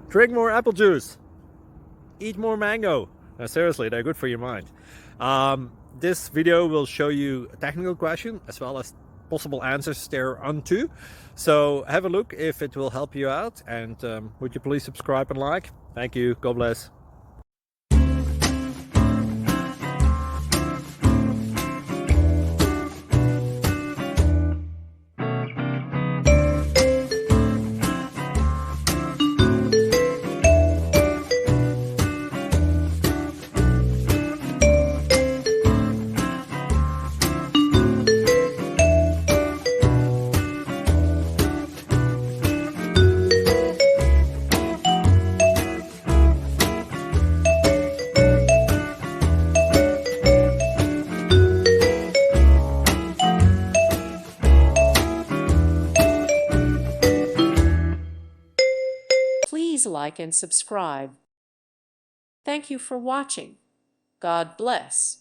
Drink more apple juice. Eat more mango. No, seriously, they're good for your mind. This video will show you a technical question as well as possible answers thereunto. So have a look if it will help you out, and would you please subscribe and like? Thank you. God bless. Please like and subscribe. Thank you for watching. God bless.